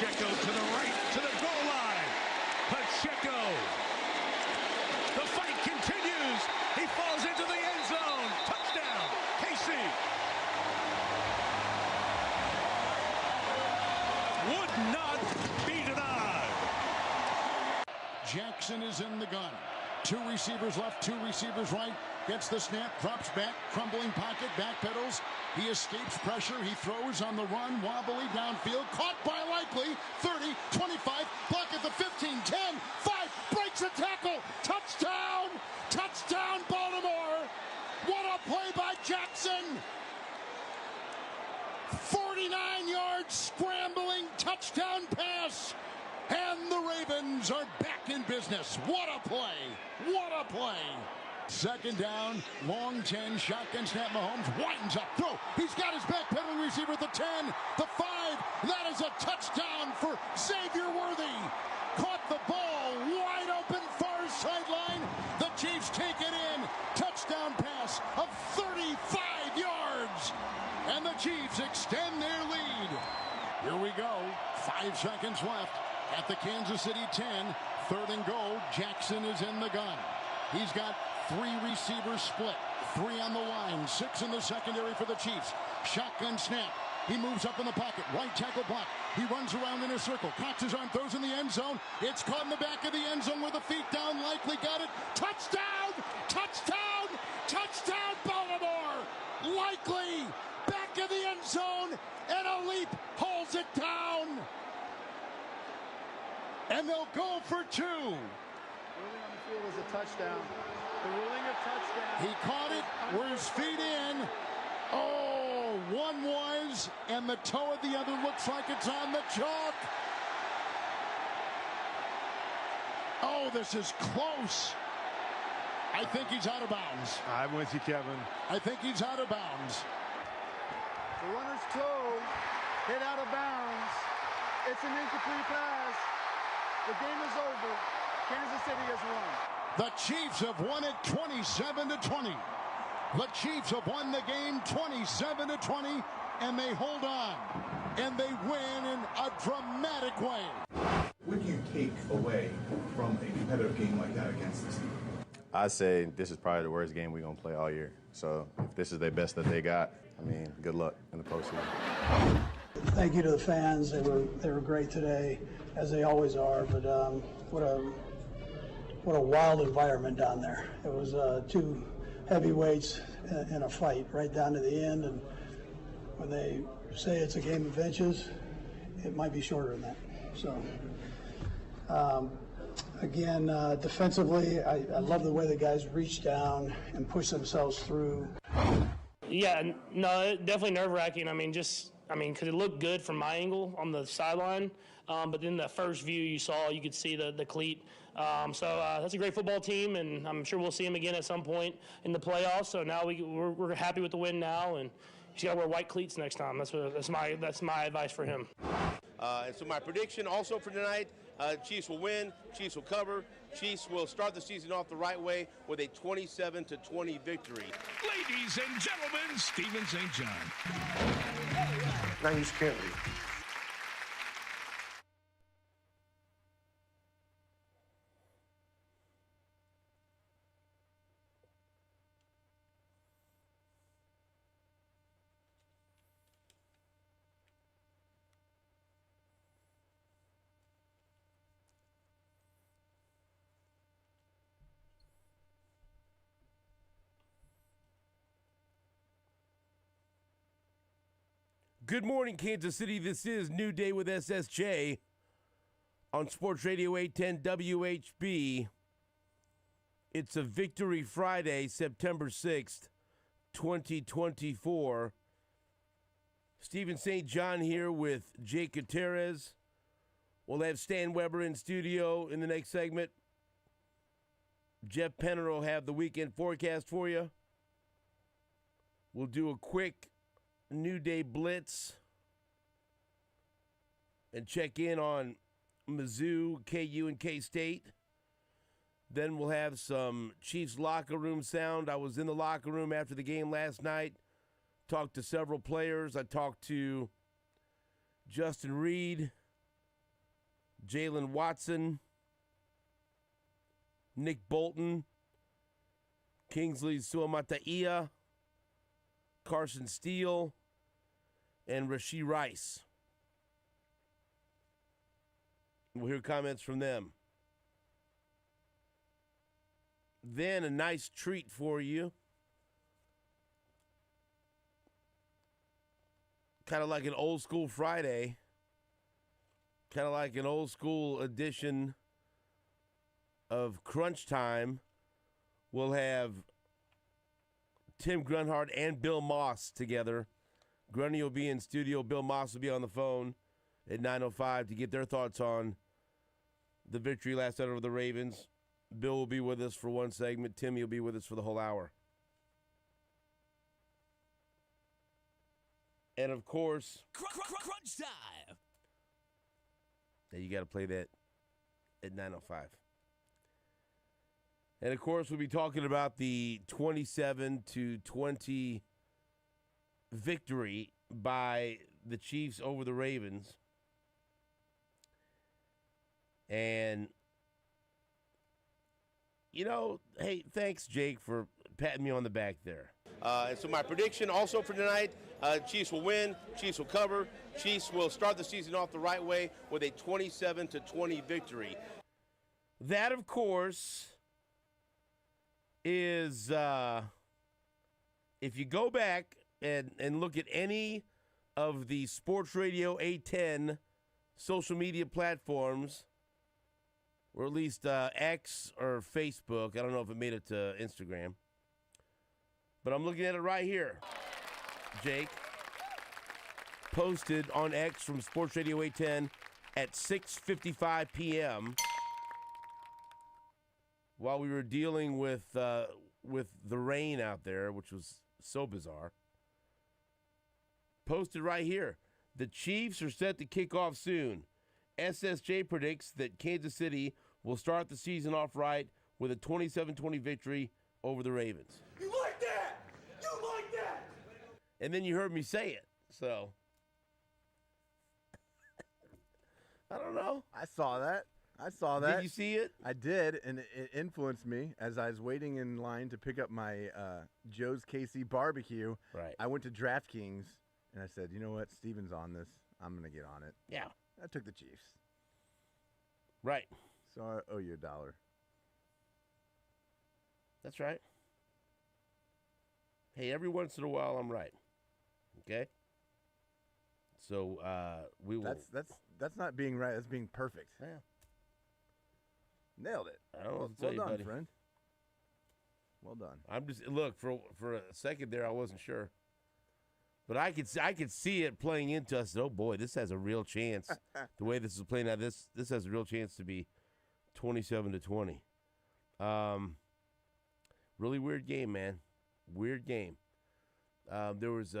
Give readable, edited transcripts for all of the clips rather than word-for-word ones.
Pacheco to the right, to the goal line. Pacheco. The fight continues. He falls into the end zone. Touchdown, KC. Would not be denied. Jackson is in the gun. 2 receivers left, 2 receivers right. Gets the snap, drops back, crumbling pocket, backpedals. He escapes pressure. He throws on the run, wobbly downfield. Caught by Likely. 30, 25, block at the 15, 10, 5, breaks a tackle. Touchdown! Touchdown, Baltimore! What a play by Jackson! 49 yards scrambling touchdown pass. And the Ravens are back in business. What a play! What a play! Second down, long 10, shotgun snap. Mahomes widens up, throw. He's got his backpedaling receiver at the 10, the 5. That is a touchdown for Xavier Worthy. Caught the ball, wide open, far sideline. The Chiefs take it in. Touchdown pass of 35 yards. And the Chiefs extend their lead. Here we go. 5 seconds left at the Kansas City 10. 3rd and goal. Jackson is in the gun. He's got 3 receivers split. 3 on the line. 6 in the secondary for the Chiefs. Shotgun snap. He moves up in the pocket. Right tackle block. He runs around in a circle. Cocks his arm, throws in the end zone. It's caught in the back of the end zone with the feet down. Likely got it. Touchdown! Touchdown! Touchdown, Baltimore! Likely back of the end zone, and a leap holds it down. And they'll go for 2. Ruling on the field is a touchdown. The ruling of touchdown. He caught it, were his feet in. Oh, one was, and the toe of the other looks like it's on the chalk. Oh, this is close. I think he's out of bounds. I'm with you, Kevin. I think he's out of bounds. The runner's toe hit out of bounds. It's an incomplete pass. The game is over. Kansas City has won. The Chiefs have won it 27-20. The Chiefs have won the game 27-20, and they hold on, and they win in a dramatic way. What do you take away from a competitive game like that against this team? I'd say this is probably the worst game we're going to play all year. So if this is their best that they got, I mean, good luck in the postseason. Thank you to the fans. They were great today, as they always are. But what a wild environment down there. It was 2 heavyweights in a fight right down to the end. And when they say it's a game of inches, it might be shorter than that. So, again, defensively, I love the way the guys reach down and push themselves through. Yeah, no, definitely nerve-wracking. Because it looked good from my angle on the sideline, but then the first view you could see the cleat. So that's a great football team, and I'm sure we'll see them again at some point in the playoffs. So now we're happy with the win now, and he's got to wear white cleats next time. That's my advice for him. And so my prediction also for tonight, Chiefs will win, Chiefs will cover, Chiefs will start the season off the right way with a 27-20 victory. Ladies and gentlemen, Stephen St. John. Now you scared me. Good morning, Kansas City. This is New Day with SSJ on Sports Radio 810 WHB. It's a Victory Friday, September 6th, 2024. Stephen St. John here with Jake Gutierrez. We'll have Stan Weber in studio in the next segment. Jeff Penner will have the weekend forecast for you. We'll do a quick New Day blitz and check in on Mizzou, KU, and K-State. Then we'll have some Chiefs locker room sound. I was in the locker room after the game last night, talked to several players. I talked to Justin Reed, Jalen Watson, Nick Bolton, Kingsley Suamataia, Carson Steele, and Rashee Rice. We'll hear comments from them. Then a nice treat for you. Kind of like an old school Friday. Kind of like an old school edition of Crunch Time. We'll have Tim Grunhard and Bill Moss together. Grunny will be in studio. Bill Moss will be on the phone at 9:05 to get their thoughts on the victory last night over the Ravens. Bill will be with us for one segment. Timmy will be with us for the whole hour. And, of course, Crunch time. Yeah, you got to play that at 9:05. And, of course, we'll be talking about the 27-20 victory by the Chiefs over the Ravens. And, you know, hey, thanks, Jake, for patting me on the back there. And so my prediction also for tonight, Chiefs will win, Chiefs will cover, Chiefs will start the season off the right way with a 27-20 victory. That, of course, is if you go back and look at any of the Sports Radio 810 social media platforms, or at least X or Facebook. I don't know if it made it to Instagram. But I'm looking at it right here. Jake posted on X from Sports Radio 810 at 6:55 p.m. while we were dealing with the rain out there, which was so bizarre. Posted right here. The Chiefs are set to kick off soon. SSJ predicts that Kansas City will start the season off right with a 27-20 victory over the Ravens. You like that? You like that? And then you heard me say it, so I don't know. I saw that. Did you see it? I did, and it influenced me as I was waiting in line to pick up my Joe's KC barbecue. Right. I went to DraftKings, and I said, you know what? Steven's on this. I'm going to get on it. Yeah. I took the Chiefs. Right. So I owe you $1. That's right. Hey, every once in a while I'm right. Okay? So we will. That's not being right. That's being perfect. Yeah. Nailed it. I don't know Well, what to tell you, done, buddy. friend. Well done. I'm just look for a second there. I wasn't sure, but I could see it playing into us. Oh boy, this has a real chance. The way this is playing out, this has a real chance to be 27-20. Really weird game, man. Weird game. There was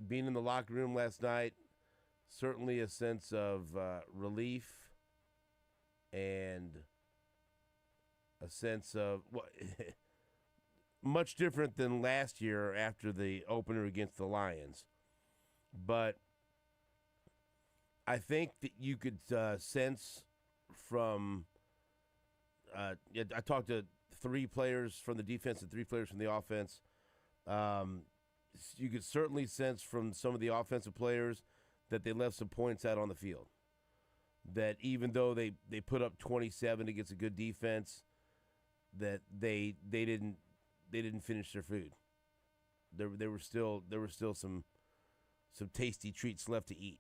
being in the locker room last night. Certainly a sense of relief and a sense of much different than last year after the opener against the Lions. But I think that you could sense from I talked to 3 players from the defense and 3 players from the offense. You could certainly sense from some of the offensive players that they left some points out on the field. That even though they put up 27 against a good defense, that they didn't finish their food. There were still some tasty treats left to eat.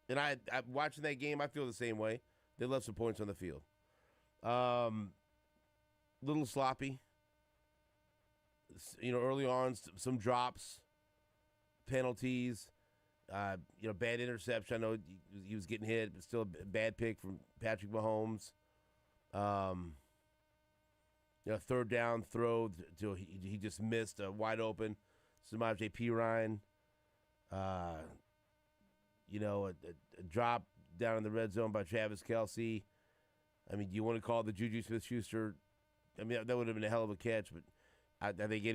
And I watching that game, I feel the same way. They left some points on the field. Little sloppy. Early on, some drops, penalties. Bad interception. I know he was getting hit, but still a bad pick from Patrick Mahomes. Third down throw till he just missed a wide open Samaje Perine. A drop down in the red zone by Travis Kelce. I mean, do you want to call the Juju Smith-Schuster? I mean, that would have been a hell of a catch, but I think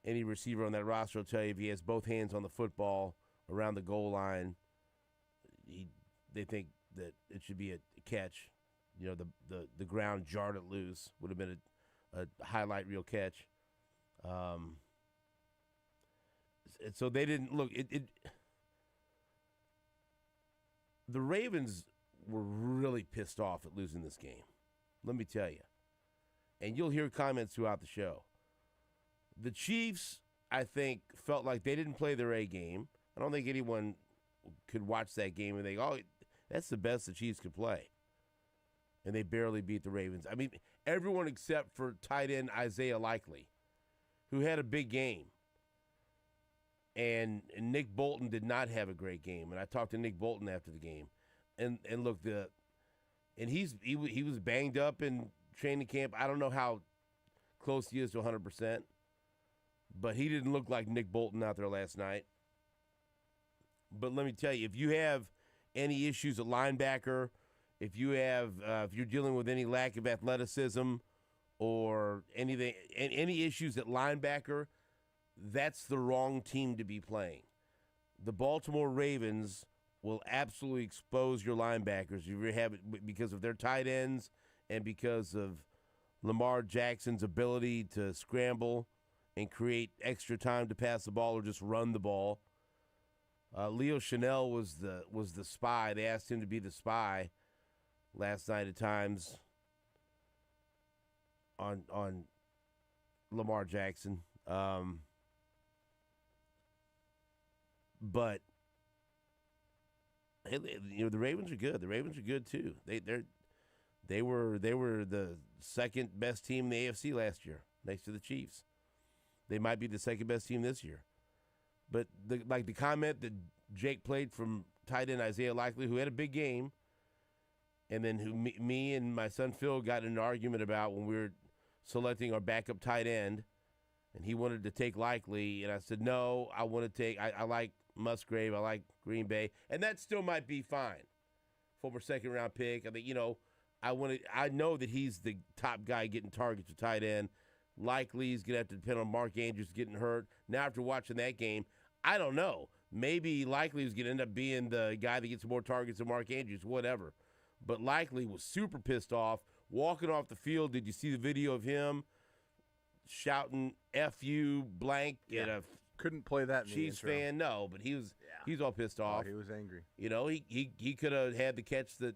any receiver on that roster will tell you if he has both hands on the football around the goal line, they think that it should be a catch. You know, the ground jarred it loose. Would have been a highlight reel catch. And so they didn't look. The Ravens were really pissed off at losing this game. Let me tell you. And you'll hear comments throughout the show. The Chiefs, I think, felt like they didn't play their A game. I don't think anyone could watch that game and think, oh, that's the best the Chiefs could play. And they barely beat the Ravens. I mean, everyone except for tight end Isaiah Likely, who had a big game. And Nick Bolton did not have a great game. And I talked to Nick Bolton after the game. And look, he was banged up in training camp. I don't know how close he is to 100%. But he didn't look like Nick Bolton out there last night. But let me tell you, if you have any issues at linebacker, if you're dealing with any lack of athleticism or anything, any issues at linebacker, that's the wrong team to be playing. The Baltimore Ravens will absolutely expose your linebackers if you have it because of their tight ends and because of Lamar Jackson's ability to scramble and create extra time to pass the ball or just run the ball. Leo Chanel was the spy. They asked him to be the spy last night at times on Lamar Jackson. But you know, the Ravens are good. The Ravens are good too. They were the second best team in the AFC last year, next to the Chiefs. They might be the second best team this year. But the comment that Jake played from tight end Isaiah Likely, who had a big game, and then who me and my son Phil got in an argument about when we were selecting our backup tight end, and he wanted to take Likely, and I said, no, I want to take, I like Musgrave, I like Green Bay, and that still might be fine. Former second-round pick. I think, you know, I know that he's the top guy getting targets to tight end. Likely he's going to have to depend on Mark Andrews getting hurt. Now, after watching that game, I don't know. Maybe Likely is going to end up being the guy that gets more targets than Mark Andrews, whatever. But Likely was super pissed off, walking off the field. Did you see the video of him shouting F you blank at a couldn't play that in Chiefs the intro. fan? No, but he was all pissed off. Oh, he was angry. You know, he could have had the catch that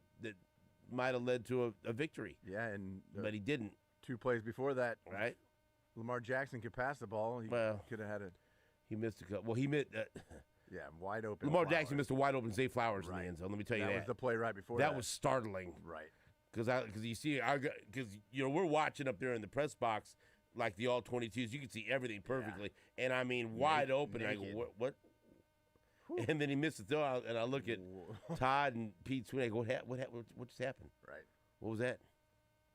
might have led to a victory. Yeah, and but he didn't. 2 plays before that, right? Lamar Jackson could pass the ball. He could have had it. He missed a couple. Well, he missed. Yeah, wide open. Lamar Jackson missed a wide open Zay Flowers in the end zone. Let me tell you that. That was the play right before that. That was startling. Right. Because you see, because you know we're watching up there in the press box like the all 22s. You can see everything perfectly, and I mean wide open. And I go, what? And then he missed the throw out, and I look at Todd and Pete Sweeney. I go, what just happened? Right. What was that?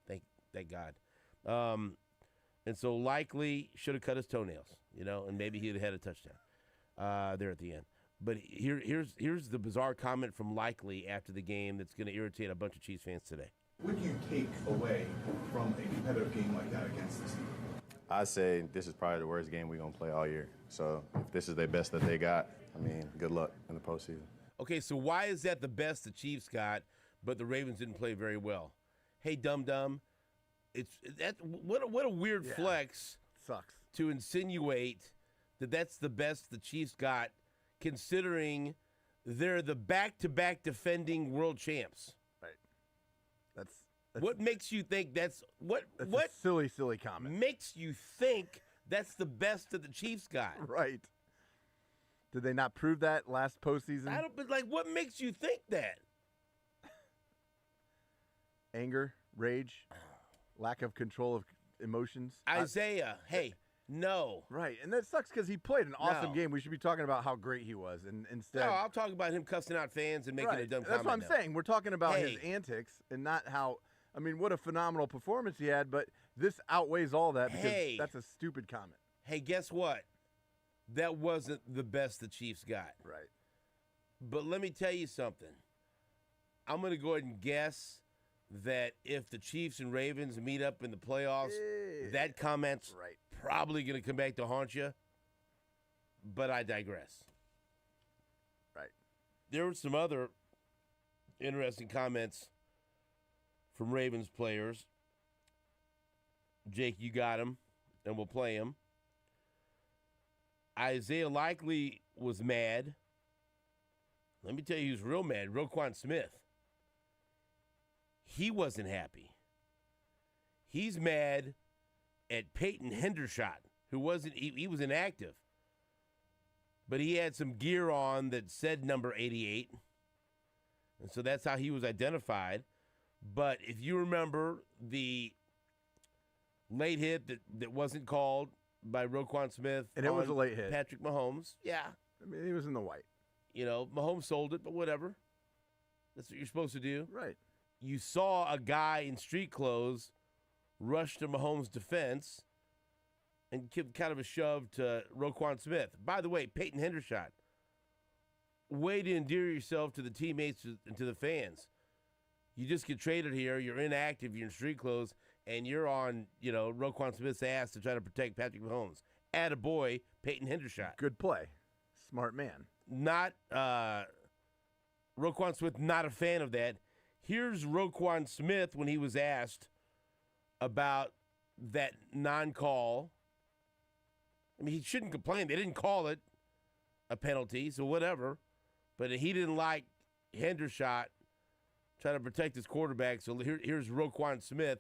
Thank God. And so Likely should have cut his toenails, you know, and maybe he'd have had a touchdown there at the end. But here's the bizarre comment from Likely after the game that's going to irritate a bunch of Chiefs fans today. What do you take away from a competitive game like that against this team? I say this is probably the worst game we're going to play all year. So if this is their best that they got, I mean, good luck in the postseason. Okay, so why is that the best the Chiefs got, but the Ravens didn't play very well? Hey, dum-dum, what a weird flex. Sucks. To insinuate that that's the best the Chiefs got, considering they're the back-to-back defending world champs. Right. That's what makes you think that's what a silly comment. Makes you think that's the best that the Chiefs got? Right. Did they not prove that last postseason? But what makes you think that? Anger, rage, lack of control of emotions. Isaiah, no. Right, and that sucks because he played an awesome game. We should be talking about how great he was, and instead, no, I'll talk about him cussing out fans and making a dumb comment. That's what I'm saying. We're talking about his antics and not how. I mean, what a phenomenal performance he had, but this outweighs all that because that's a stupid comment. Hey, guess what? That wasn't the best the Chiefs got. Right. But let me tell you something. I'm going to go ahead and guess that if the Chiefs and Ravens meet up in the playoffs, that comment's probably going to come back to haunt you. But I digress. Right. There were some other interesting comments from Ravens players. Jake, you got him, and we'll play him. Isaiah Likely was mad. Let me tell you who's real mad. Roquan Smith. He wasn't happy. He's mad at Peyton Hendershot, who he was inactive. But he had some gear on that said number 88. And so that's how he was identified. But if you remember the late hit that wasn't called by Roquan Smith. And it was a late hit. Patrick Mahomes. Yeah. I mean, he was in the white. Mahomes sold it, but whatever. That's what you're supposed to do. Right. You saw a guy in street clothes rush to Mahomes' defense and give kind of a shove to Roquan Smith. By the way, Peyton Hendershot, way to endear yourself to the teammates and to the fans. You just get traded here. You're inactive. You're in street clothes, and you're on, Roquan Smith's ass to try to protect Patrick Mahomes. Attaboy, Peyton Hendershot. Good play. Smart man. Not Roquan Smith, not a fan of that. Here's Roquan Smith when he was asked about that non-call. I mean, he shouldn't complain. They didn't call it a penalty, so whatever. But he didn't like Hendershot trying to protect his quarterback. So here's Roquan Smith,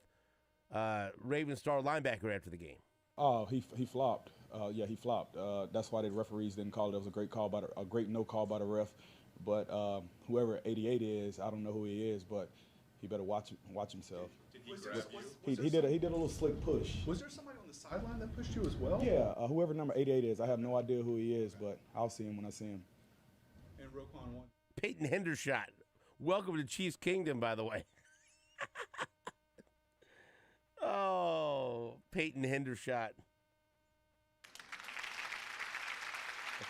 Ravens star linebacker after the game. Oh, he flopped. He flopped. That's why the referees didn't call it. It was a great no call by the ref. But whoever 88 is, I don't know who he is, but he better watch himself. Did he grab you? He did a little slick push. Was there somebody on the sideline that pushed you as well? Yeah, whoever number 88 is, I have no idea who he is, but I'll see him when I see him. And Roquan won. Peyton Hendershot. Welcome to Chiefs Kingdom, by the way. Oh, Peyton Hendershot.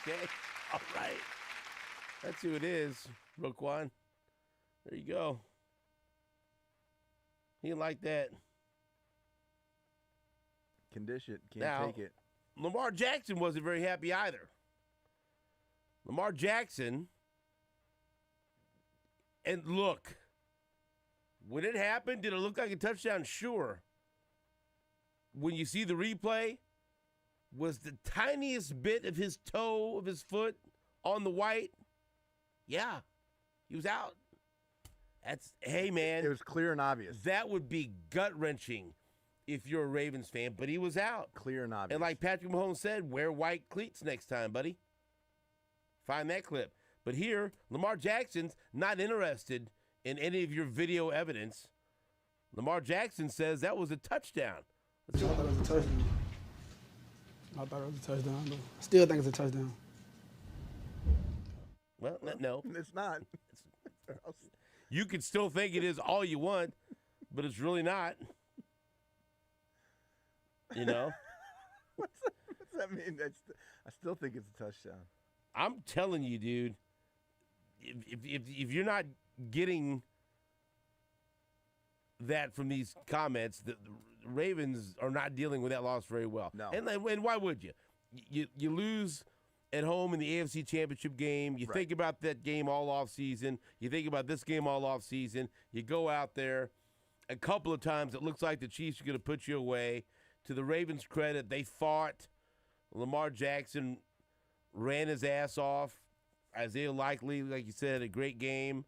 Okay, all right. That's who it is, Roquan. There you go. He didn't like that. Condition. Can't take it. Lamar Jackson wasn't very happy either. Lamar Jackson, and look, when it happened, did it look like a touchdown? Sure. When you see the replay, was the tiniest bit of his toe of his foot on the white? Yeah, he was out. Hey, man. It was clear and obvious. That would be gut-wrenching if you're a Ravens fan, but he was out. Clear and obvious. And like Patrick Mahomes said, wear white cleats next time, buddy. Find that clip. But here, Lamar Jackson's not interested in any of your video evidence. Lamar Jackson says that was a touchdown. I thought it was a touchdown. I thought it was a touchdown. I still think it's a touchdown. Well, no. It's not. You can still think it is all you want, but it's really not. What's that mean? I still think it's a touchdown. I'm telling you, dude, if you're not getting that from these comments, the Ravens are not dealing with that loss very well. No. And why would you? You lose at home in the AFC Championship game. You think about that game all off season. You think about this game all off season. You go out there. A couple of times it looks like the Chiefs are going to put you away. To the Ravens' credit, they fought. Lamar Jackson ran his ass off. Isaiah Likely, like you said, a great game.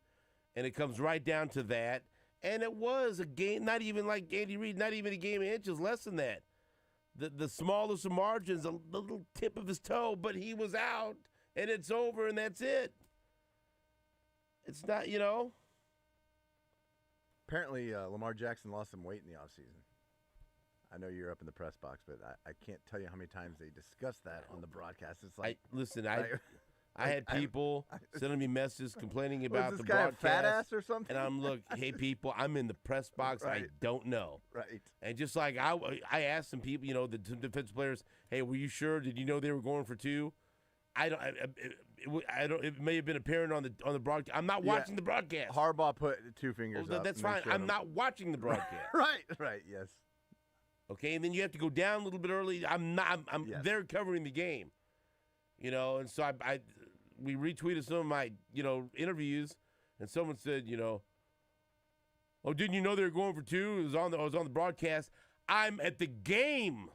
And it comes right down to that. And it was a game, not even like Andy Reid, not even a game of inches, less than that. The smallest of margins, a little tip of his toe, but he was out, and it's over, and that's it. It's not, Apparently, Lamar Jackson lost some weight in the offseason. I know you're up in the press box, but I can't tell you how many times they discussed that on the broadcast. It's like, I had people sending me messages complaining about this the guy broadcast. A fat ass or something? And I'm hey people, I'm in the press box. Right. I don't know. Right. And just like I asked some people, the defensive players, hey, were you sure? Did you know they were going for two? I don't. It may have been apparent on the broadcast. I'm not watching the broadcast. Harbaugh put two fingers up. That's fine. I'm not watching the broadcast. Right. Yes. Okay, and then you have to go down a little bit early. I'm there covering the game. And so we retweeted some of my interviews And someone said, oh, didn't you know they were going for 2? I was on the broadcast. I'm at the game.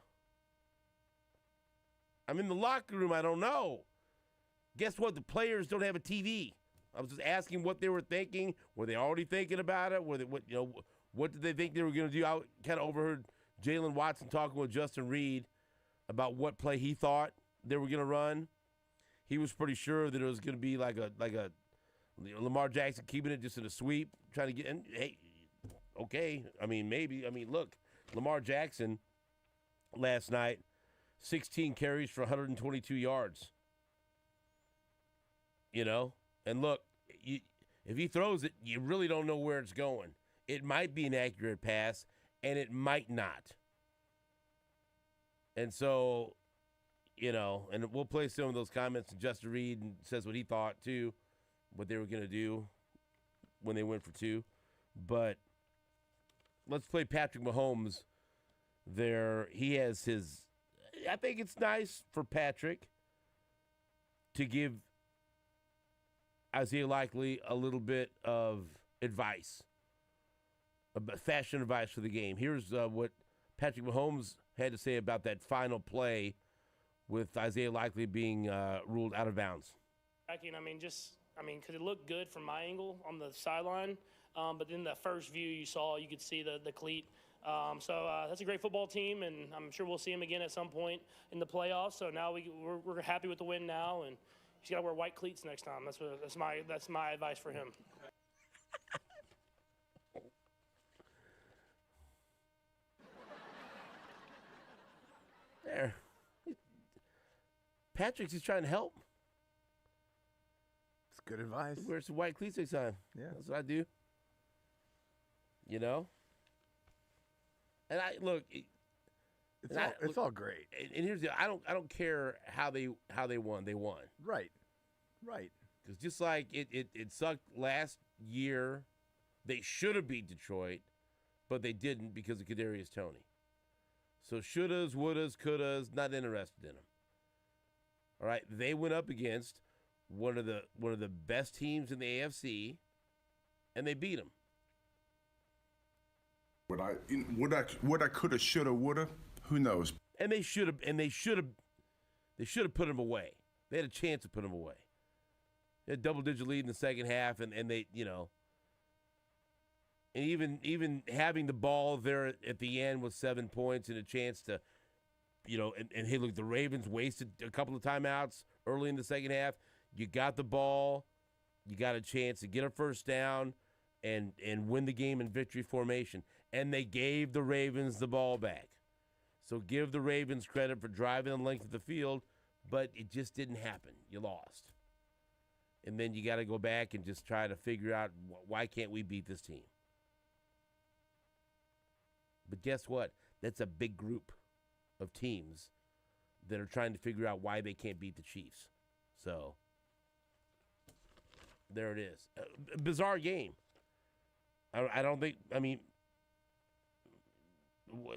I'm in the locker room. I don't know. Guess what? The players don't have a TV. I was just asking what they were thinking. Were they already thinking about it? What did they think they were going to do? I kind of overheard Jalen Watson talking with Justin Reed about what play he thought they were going to run. He was pretty sure that it was going to be like a Lamar Jackson keeping it just in a sweep, trying to get in. Hey, okay. I mean, maybe. I mean, look, Lamar Jackson last night, 16 carries for 122 yards. And look, if he throws it, you really don't know where it's going. It might be an accurate pass, and it might not. And so, and we'll play some of those comments, and Justin Reed says what he thought, too, what they were going to do when they went for 2. But let's play Patrick Mahomes there. He has I think it's nice for Patrick to give Isaiah Likely a little bit of advice, fashion advice for the game. Here's what Patrick Mahomes had to say about that final play with Isaiah Likely being ruled out of bounds. Because it looked good from my angle on the sideline, but then the first view you could see the cleat. So that's a great football team, and I'm sure we'll see him again at some point in the playoffs. So now we're happy with the win now, and he's got to wear white cleats next time. That's my advice for him. There. Patrick's just trying to help. It's good advice. He wears some white cleats next time. Yeah. That's what I do. And it's all great. And here's I don't care how they won. They won. Right. Because just like it sucked last year, they should have beat Detroit, but they didn't because of Kadarius Toney. So shouldas, wouldas, couldas, not interested in them. All right, they went up against one of the best teams in the AFC, and they beat them. What I coulda, shoulda, woulda, who knows? And they should have put them away. They had a chance to put them away. They had a double-digit lead in the second half, and they, and even having the ball there at the end with 7 points and a chance to, and hey, look, the Ravens wasted a couple of timeouts early in the second half. You got the ball, you got a chance to get a first down and win the game in victory formation. And they gave the Ravens the ball back. So give the Ravens credit for driving the length of the field, but it just didn't happen. You lost. And then you got to go back and just try to figure out why can't we beat this team? But guess what? That's a big group of teams that are trying to figure out why they can't beat the Chiefs. So there it is. A bizarre game. I don't think, it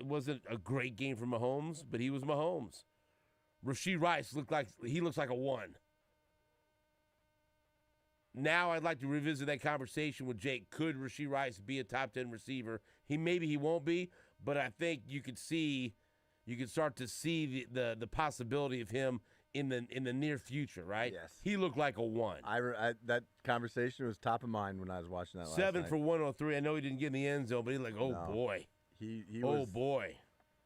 wasn't a great game for Mahomes, but he was Mahomes. Rashee Rice looks like a 1. Now I'd like to revisit that conversation with Jake. Could Rashee Rice be a top 10 receiver? Maybe he won't be, but I think you could start to see the possibility of him in the near future, right? Yes. He looked like a 1. That conversation was top of mind when I was watching that last 7 night. for 103. I know he didn't get in the end zone, but he's like, boy. He oh was, boy,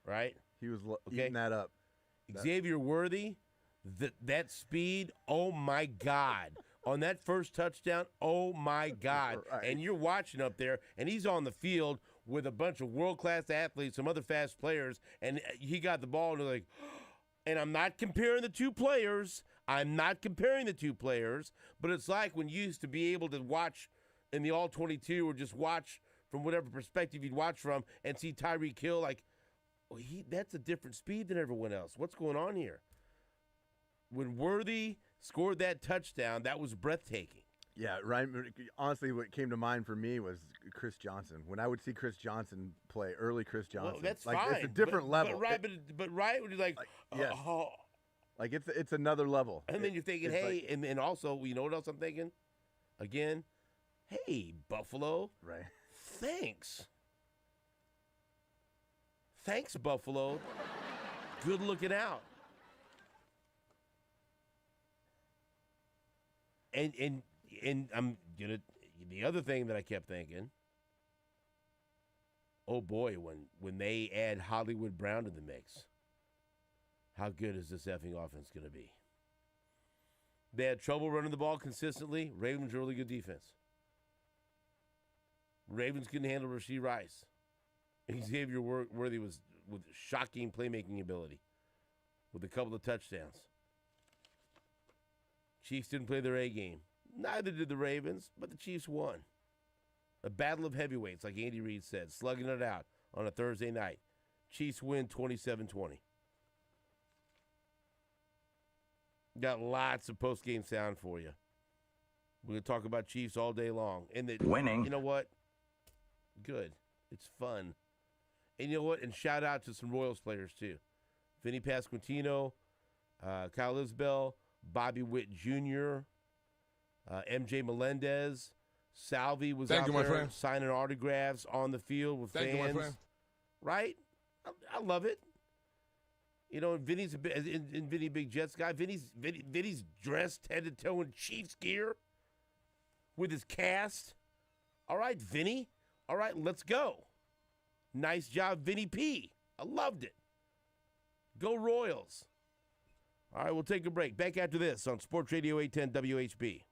right? He was eating that up. Xavier Worthy, that speed, oh my God. On that first touchdown, oh my God. Right. And you're watching up there, and he's on the field with a bunch of world-class athletes, some other fast players, and he got the ball, and they're like, and I'm not comparing the two players, but it's like when you used to be able to watch in the All-22 or just watch from whatever perspective you'd watch from and see Tyreek Hill like, that's a different speed than everyone else. What's going on here? When Worthy scored that touchdown, that was breathtaking. Yeah, right. Honestly, what came to mind for me was Chris Johnson. When I would see Chris Johnson play, early Chris Johnson, well, that's like fine. It's a different level. But right, when you're like, yes. Oh. Like it's another level. And then you're thinking, hey, like, and also, you know what else I'm thinking? Again, Hey, Buffalo. Right. Thanks. Thanks, Buffalo. Good looking out. And I'm gonna. The other thing that I kept thinking. Oh boy, when they add Hollywood Brown to the mix, how good is this effing offense gonna be? They had trouble running the ball consistently. Ravens really good defense. Ravens couldn't handle Rashee Rice. Xavier Worthy was with shocking playmaking ability, with a couple of touchdowns. Chiefs didn't play their A game. Neither did the Ravens, but the Chiefs won. A battle of heavyweights, like Andy Reid said, slugging it out on a Thursday night. Chiefs win 27-20. Got lots of post-game sound for you. We're going to talk about Chiefs all day long. And winning. You know what? Good. It's fun. And you know what? And shout out to some Royals players, too. Vinny Pasquantino, Kyle Isbell, Bobby Witt Jr., MJ Melendez. Salvi was out there signing autographs on the field with fans. Thank you, my friend. Right? I love it. You know, Vinny's in Vinny Big Jets guy. Vinny's dressed head to toe in Chiefs gear with his cast. All right, Vinny. All right, let's go. Nice job, Vinny P. I loved it. Go Royals. All right, we'll take a break. Back after this on Sports Radio 810 WHB.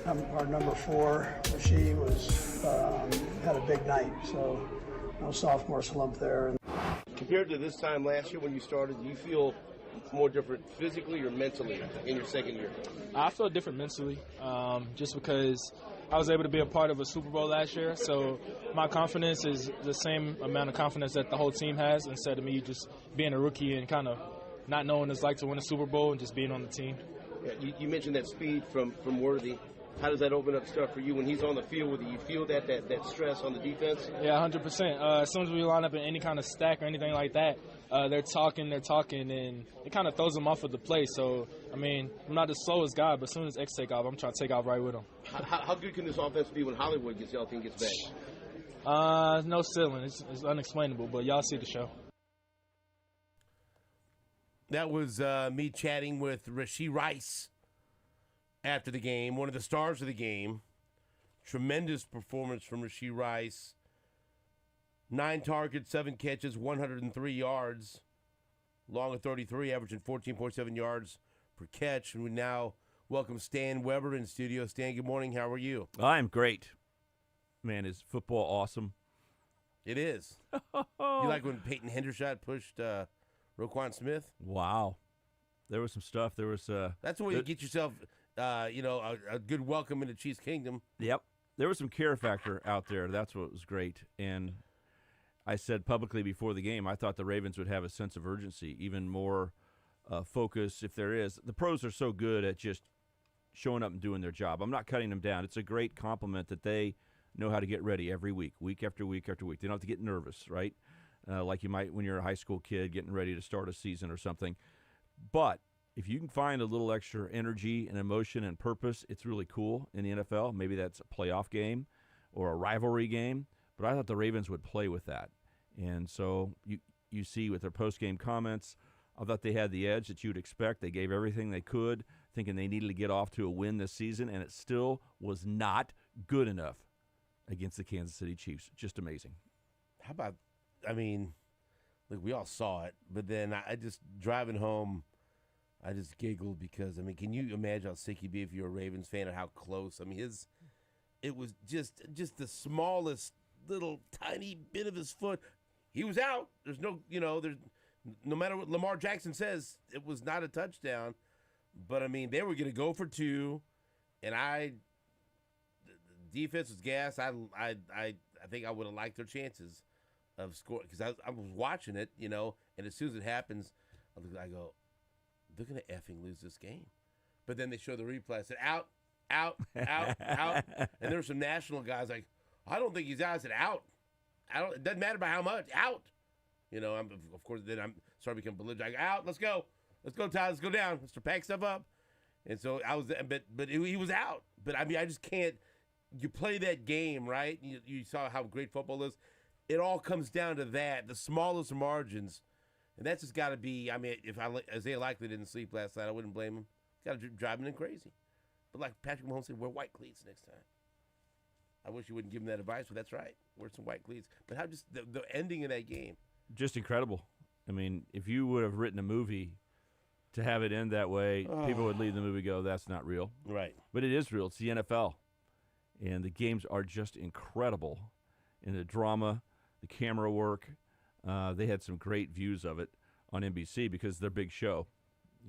our number 4, she had a big night, so no sophomore slump there. Compared to this time last year when you started, do you feel more different physically or mentally in your second year? I feel different mentally, just because I was able to be a part of a Super Bowl last year, so my confidence is the same amount of confidence that the whole team has, instead of me just being a rookie and kind of not knowing what it's like to win a Super Bowl and just being on the team. Yeah, you mentioned that speed from Worthy. How does that open up stuff for you when he's on the field with you? You feel that stress on the defense? Yeah, 100%. As soon as we line up in any kind of stack or anything like that, they're talking, and it kind of throws them off of the play. So, I mean, I'm not the slowest guy, but as soon as X take off, I'm trying to take off right with him. How good can this offense be when Hollywood gets healthy and gets back? No ceiling. It's unexplainable, but y'all see the show. That was me chatting with Rashee Rice after the game, one of the stars of the game. Tremendous performance from Rashee Rice. 9 targets, 7 catches, 103 yards. Long of 33, averaging 14.7 yards per catch. And we now welcome Stan Weber in studio. Stan, good morning. How are you? I'm great. Man, is football awesome? It is. You like when Peyton Hendershot pushed Roquan Smith? Wow. There was some stuff. There was that's the way you get yourself a good welcome into Chiefs Kingdom. Yep. There was some care factor out there. That's what was great. And I said publicly before the game, I thought the Ravens would have a sense of urgency, even more focus if there is. The pros are so good at just showing up and doing their job. I'm not cutting them down. It's a great compliment that they know how to get ready every week after week after week. They don't have to get nervous, right? Like you might when you're a high school kid getting ready to start a season or something. But if you can find a little extra energy and emotion and purpose, it's really cool in the NFL. Maybe that's a playoff game or a rivalry game. But I thought the Ravens would play with that. And so you see with their post-game comments, I thought they had the edge that you'd expect. They gave everything they could, thinking they needed to get off to a win this season, and it still was not good enough against the Kansas City Chiefs. Just amazing. How about, look, we all saw it, but then I just, driving home, I just giggled because, can you imagine how sick you'd be if you're a Ravens fan and how close? It was just the smallest little tiny bit of his foot. He was out. There's no, no matter what Lamar Jackson says, it was not a touchdown. But, they were going to go for 2, and the defense was gas. I think I would have liked their chances of scoring because I was watching it, and as soon as it happens, I go, they're going to effing lose this game. But then they show the replay. I said, out. And there were some national guys like, I don't think he's out. I said, out. It doesn't matter by how much. Out. Of course, then I'm starting to become belligerent. Out. Let's go. Let's go, Todd. Let's go down. Let's pack stuff up. And so I was, but he was out. But I just can't. You play that game, right? You saw how great football is. It all comes down to that, the smallest margins. And that's just got to be, if Isaiah Likely didn't sleep last night, I wouldn't blame him. Got to drive him crazy. But like Patrick Mahomes said, wear white cleats next time. I wish you wouldn't give him that advice, but that's right. Wear some white cleats. But how just the ending of that game. Just incredible. If you would have written a movie to have it end that way, people would leave the movie go, that's not real. Right. But it is real. It's the NFL. And the games are just incredible in the drama, the camera work. They had some great views of it on NBC because they're big show.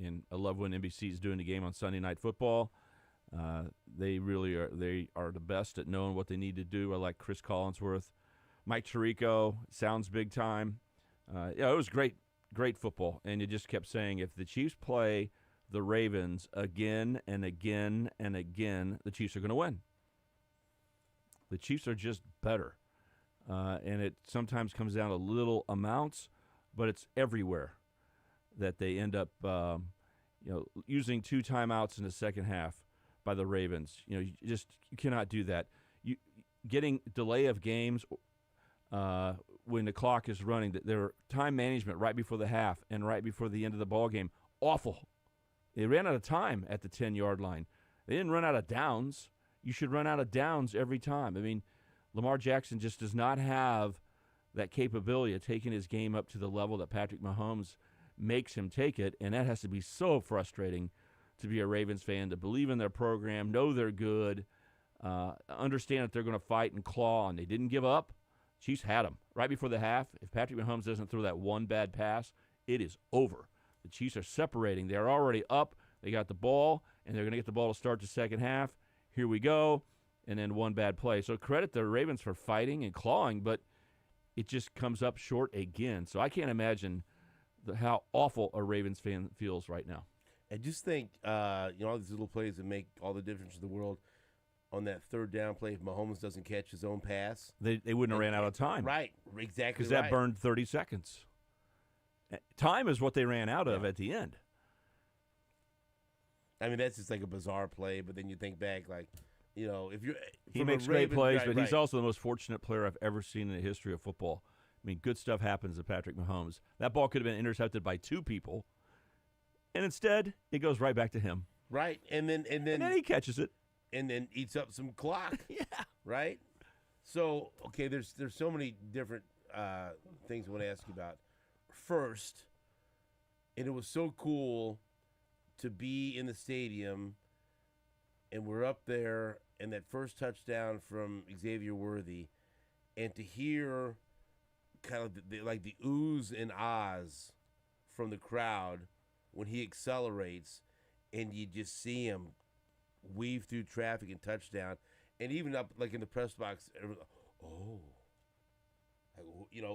And I love when NBC is doing the game on Sunday Night Football. They really are. They are the best at knowing what they need to do. I like Chris Collinsworth. Mike Tirico sounds big time. It was great football. And you just kept saying if the Chiefs play the Ravens again and again and again, the Chiefs are going to win. The Chiefs are just better. And it sometimes comes down to little amounts, but it's everywhere that they end up using 2 timeouts in the second half by the Ravens. You cannot do that. Getting delay of games when the clock is running, their time management right before the half and right before the end of the ball game, awful. They ran out of time at the 10-yard line. They didn't run out of downs. You should run out of downs every time. Lamar Jackson just does not have that capability of taking his game up to the level that Patrick Mahomes makes him take it, and that has to be so frustrating to be a Ravens fan, to believe in their program, know they're good, Understand that they're going to fight and claw, and they didn't give up. Chiefs had them right before the half. If Patrick Mahomes doesn't throw that one bad pass, it is over. The Chiefs are separating. They're already up. They got the ball, and they're going to get the ball to start the second half. Here we go, and then one bad play. So credit the Ravens for fighting and clawing, but it just comes up short again. So I can't imagine how awful a Ravens fan feels right now. I just think, all these little plays that make all the difference in the world. On that third down play, if Mahomes doesn't catch his own pass, they wouldn't have ran out of time. Right, exactly. Because that burned 30 seconds. Time is what they ran out of at the end. I mean, that's just like a bizarre play. But then you think back, like, if you're he makes great plays, but he's also the most fortunate player I've ever seen in the history of football. I mean, good stuff happens to Patrick Mahomes. That ball could have been intercepted by two people, and instead it goes right back to him. Right, and then he catches it. And then eats up some clock. Yeah. Right? So, okay, there's so many different things I want to ask you about. First, and it was so cool to be in the stadium, and we're up there, and that first touchdown from Xavier Worthy, and to hear kind of the oohs and ahs from the crowd when he accelerates, and you just see him weave through traffic and touchdown, and even up like in the press box,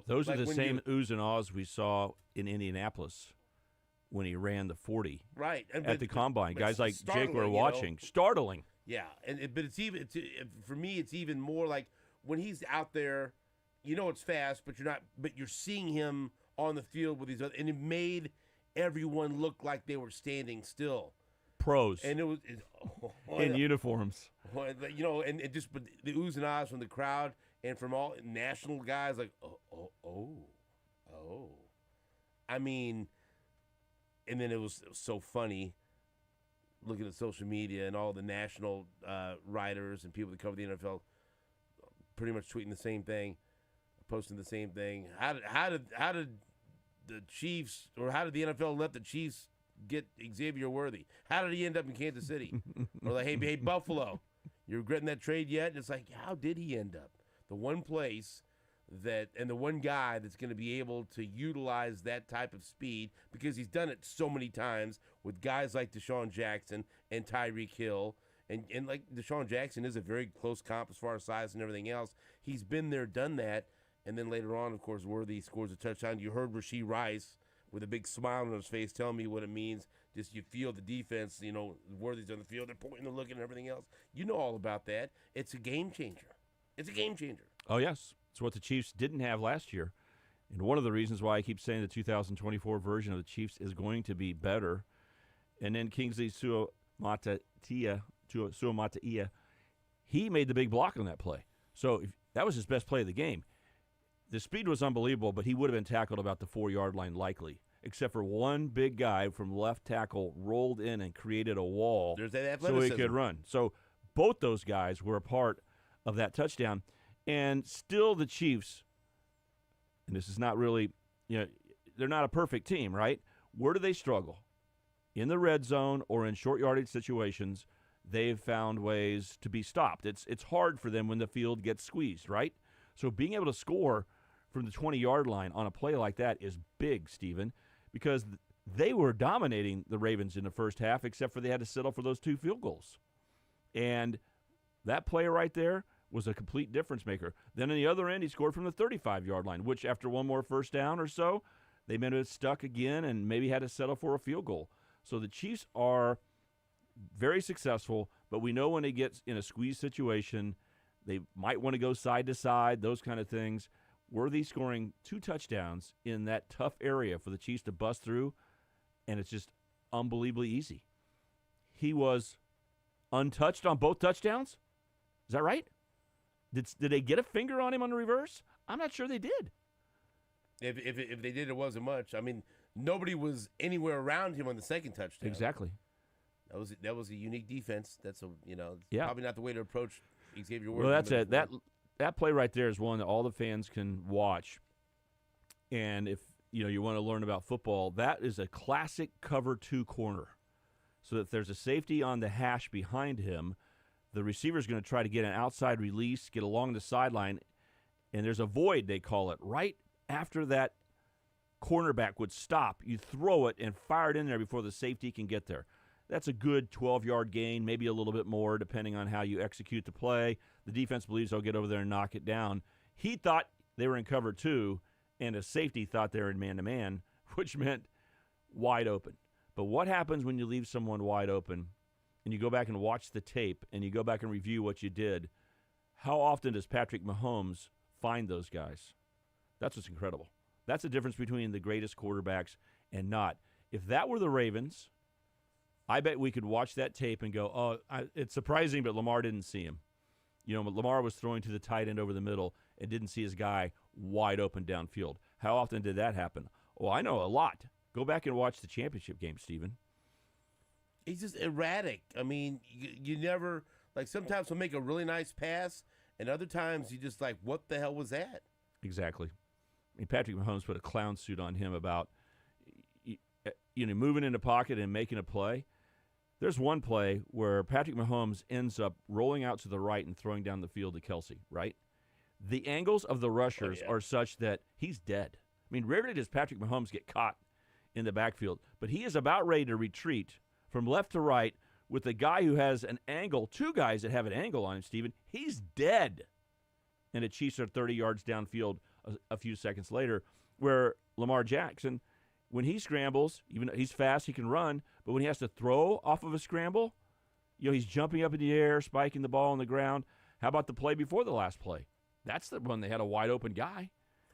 those are the same oohs and ahs we saw in Indianapolis when he ran the 40 right at the combine. Guys like Jake were watching, startling. Yeah, but for me, it's even more like when he's out there, it's fast, but you're seeing him on the field with these other, and it made everyone look like they were standing still. Pros. And it was in uniforms. And just but the oohs and ahs from the crowd and from all national guys like I mean, and then it was so funny looking at social media and all the national writers and people that cover the NFL pretty much tweeting the same thing, posting the same thing. How did the Chiefs, or how did the NFL let the Chiefs get Xavier Worthy? How did he end up in Kansas City? Or like, hey, Buffalo, you regretting that trade yet? And it's like, how did he end up? The one place and the one guy that's going to be able to utilize that type of speed, because he's done it so many times with guys like Deshaun Jackson and Tyreek Hill. And like Deshaun Jackson is a very close comp as far as size and everything else. He's been there, done that. And then later on, of course, Worthy scores a touchdown. You heard Rashee Rice with a big smile on his face telling me what it means. Just you feel the defense, Worthy's on the field, they're pointing, they're looking, and everything else. You know all about that. It's a game changer. It's a game changer. Oh, yes. It's what the Chiefs didn't have last year. And one of the reasons why I keep saying the 2024 version of the Chiefs is going to be better. And then Kingsley Suamataia, he made the big block on that play. So that was his best play of the game. The speed was unbelievable, but he would have been tackled about the 4-yard line likely, except for one big guy from left tackle rolled in and created a wall so he could run. So both those guys were a part of that touchdown. And still the Chiefs, and this is not really, they're not a perfect team, right? Where do they struggle? In the red zone or in short yardage situations, they've found ways to be stopped. It's hard for them when the field gets squeezed, right? So being able to score from the 20-yard line on a play like that is big, Stephen, because they were dominating the Ravens in the first half, except for they had to settle for those 2 field goals. And that play right there was a complete difference maker. Then on the other end, he scored from the 35-yard line, which after one more first down or so, they may have stuck again and maybe had to settle for a field goal. So the Chiefs are very successful, but we know when they get in a squeeze situation, they might want to go side to side, those kind of things. Worthy scoring 2 touchdowns in that tough area for the Chiefs to bust through, and it's just unbelievably easy. He was untouched on both touchdowns? Is that right? Did they get a finger on him on the reverse? I'm not sure they did. If they did, it wasn't much. I mean, nobody was anywhere around him on the second touchdown. Exactly. That was a unique defense. That's probably not the way to approach Xavier Worthy. Well, that's it. That play right there is one that all the fans can watch. And if you want to learn about football, that is a classic cover 2 corner. So if there's a safety on the hash behind him, the receiver's going to try to get an outside release, get along the sideline, and there's a void, they call it, right after that cornerback would stop. You throw it and fire it in there before the safety can get there. That's a good 12-yard gain, maybe a little bit more, depending on how you execute the play. The defense believes they'll get over there and knock it down. He thought they were in cover 2, and a safety thought they were in man-to-man, which meant wide open. But what happens when you leave someone wide open and you go back and watch the tape and you go back and review what you did? How often does Patrick Mahomes find those guys? That's what's incredible. That's the difference between the greatest quarterbacks and not. If that were the Ravens, I bet we could watch that tape and go, it's surprising, but Lamar didn't see him. Lamar was throwing to the tight end over the middle and didn't see his guy wide open downfield. How often did that happen? Well, I know a lot. Go back and watch the championship game, Stephen. He's just erratic. I mean, you never, sometimes he'll make a really nice pass, and other times you just what the hell was that? Exactly. I mean, Patrick Mahomes put a clown suit on him about, moving in the pocket and making a play. There's one play where Patrick Mahomes ends up rolling out to the right and throwing down the field to Kelsey, right? The angles of the rushers are such that he's dead. I mean, rarely does Patrick Mahomes get caught in the backfield, but he is about ready to retreat from left to right with a guy who has an angle, 2 guys that have an angle on him, Steven. He's dead. And the Chiefs are 30 yards downfield a few seconds later, where Lamar Jackson, when he scrambles, even though he's fast, he can run, but when he has to throw off of a scramble, he's jumping up in the air, spiking the ball on the ground. How about the play before the last play? That's the one they had a wide open guy.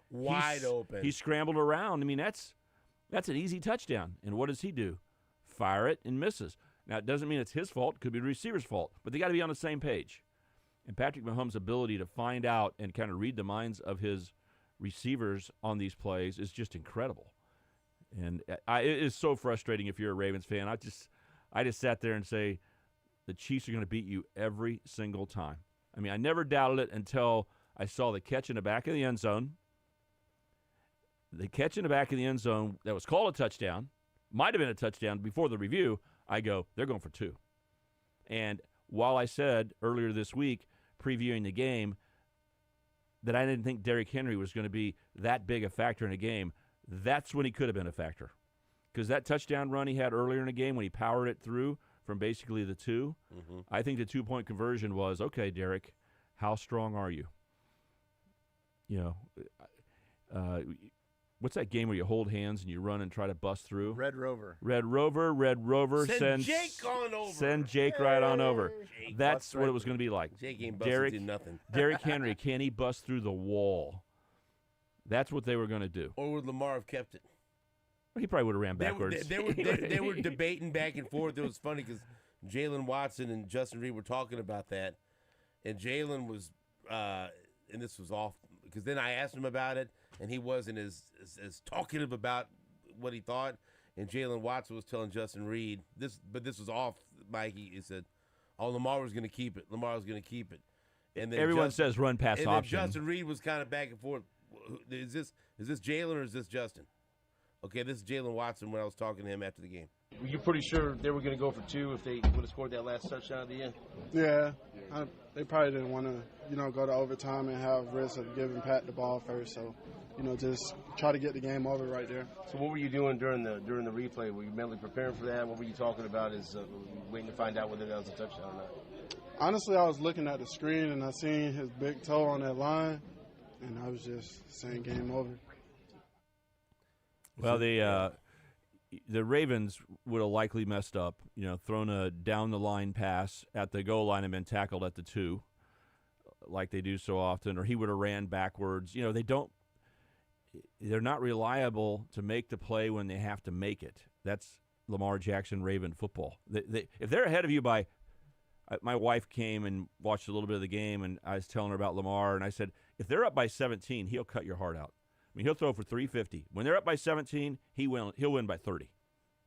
Wide open. He scrambled around. I mean, that's an easy touchdown. And what does he do? Fire it and misses. Now, it doesn't mean it's his fault. It could be the receiver's fault. But they got to be on the same page. And Patrick Mahomes' ability to find out and kind of read the minds of his receivers on these plays is just incredible. And it is so frustrating if you're a Ravens fan. I just sat there and say, the Chiefs are going to beat you every single time. I mean, I never doubted it until I saw the catch in the back of the end zone. The catch in the back of the end zone that was called a touchdown, might have been a touchdown before the review. I go, they're going for 2. And while I said earlier this week, previewing the game, that I didn't think Derrick Henry was going to be that big a factor in a game, that's when he could have been a factor. Because that touchdown run he had earlier in the game when he powered it through from basically the 2, I think the 2-point conversion was, okay, Derrick, how strong are you? What's that game where you hold hands and you run and try to bust through? Red Rover. Red Rover. Send Jake on over. Send Jake right on over. That's what it was going to be like. Jake ain't busting through nothing. Derrick Henry, can he bust through the wall? That's what they were going to do. Or would Lamar have kept it? He probably would have ran backwards. They were debating back and forth. It was funny because Jalen Watson and Justin Reed were talking about that. And Jalen was, and this was off, because then I asked him about it, and he wasn't as talkative about what he thought. And Jalen Watson was telling Justin Reed, this was off, Mikey. He said, Lamar was going to keep it. Lamar was going to keep it. And then everyone says run pass and option. And Justin Reed was kind of back and forth. Is this Jalen or is this Justin? Okay, this is Jalen Watson when I was talking to him after the game. Were you pretty sure they were going to go for 2 if they would have scored that last touchdown at the end? Yeah. They probably didn't want to, go to overtime and have risk of giving Pat the ball first. So, just try to get the game over right there. So what were you doing during the replay? Were you mentally preparing for that? What were you talking about? Waiting to find out whether that was a touchdown or not? Honestly, I was looking at the screen and I seen his big toe on that line, and I was just saying game over. Well, the Ravens would have likely messed up, thrown a down-the-line pass at the goal line and been tackled at the 2, like they do so often, or he would have ran backwards. They're not reliable to make the play when they have to make it. That's Lamar Jackson Raven football. If they're ahead of you by my wife came and watched a little bit of the game, and I was telling her about Lamar, and I said, if they're up by 17, he'll cut your heart out. I mean, he'll throw for 350. When they're up by 17, he'll win by 30.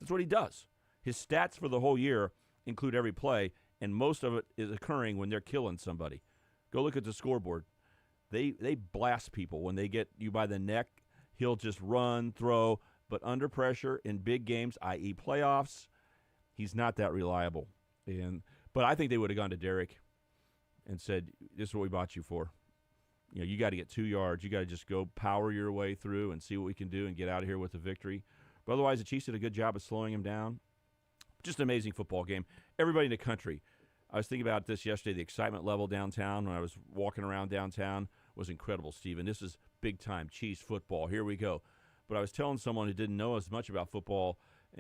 That's what he does. His stats for the whole year include every play, and most of it is occurring when they're killing somebody. Go look at the scoreboard. They blast people. When they get you by the neck, he'll just run, throw, but under pressure in big games, i.e. playoffs, he's not that reliable. But I think they would have gone to Derrick. and said, this is what we bought you for. You know, you got to get 2 yards. You got to just go power your way through and see what we can do and get out of here with a victory. But otherwise, the Chiefs did a good job of slowing him down. Just an amazing football game. Everybody in the country. I was thinking about this yesterday. The excitement level downtown when I was walking around downtown was incredible, Stephen. This is big-time Chiefs football. Here we go. But I was telling someone who didn't know as much about football,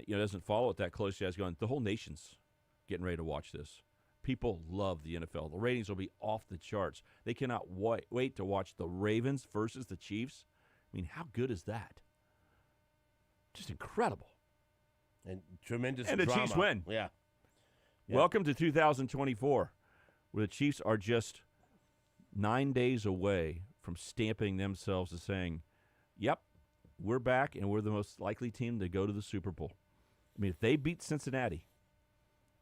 doesn't follow it that closely. I was going, the whole nation's getting ready to watch this. People love the NFL. The ratings will be off the charts. They cannot wait to watch the Ravens versus the Chiefs. I mean, how good is that? Just incredible. And tremendous And the drama. Chiefs win. Yeah. Welcome to 2024, where the Chiefs are just 9 days away from stamping themselves as saying, yep, we're back and we're the most likely team to go to the Super Bowl. I mean, if they beat Cincinnati,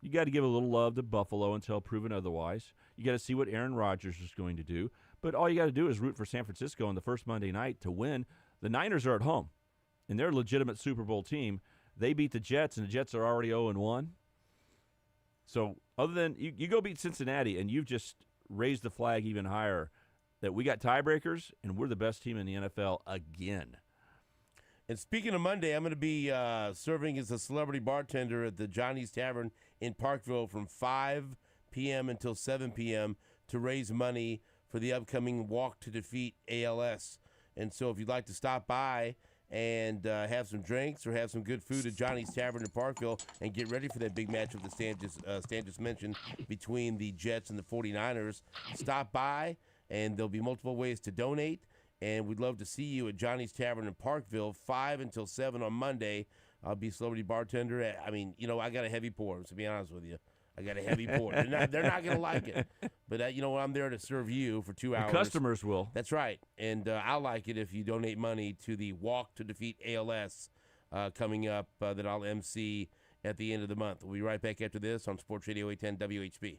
you got to give a little love to Buffalo until proven otherwise. You got to see what Aaron Rodgers is going to do. But all you got to do is root for San Francisco on the first Monday night to win. The Niners are at home, and they're a legitimate Super Bowl team. They beat the Jets, and the Jets are already 0-1. So other than you go beat Cincinnati, and you've just raised the flag even higher that we got tiebreakers, and we're the best team in the NFL again. And speaking of Monday, I'm going to be serving as a celebrity bartender at the Johnny's Tavern in Parkville from 5 p.m. until 7 p.m. to raise money for the upcoming Walk to Defeat ALS. And so if you'd like to stop by and have some drinks or have some good food at Johnny's Tavern in Parkville and get ready for that big matchup that Stan just mentioned between the Jets and the 49ers, stop by, and there'll be multiple ways to donate. And we'd love to see you at Johnny's Tavern in Parkville, 5 until 7 on Monday. I'll be celebrity bartender. I mean, I got a heavy pour, to be honest with you. I got a heavy pour. They're not going to like it. But, I'm there to serve you for 2 hours. The customers will. That's right. And I'll like it if you donate money to the Walk to Defeat ALS coming up that I'll MC at the end of the month. We'll be right back after this on Sports Radio 810 WHB.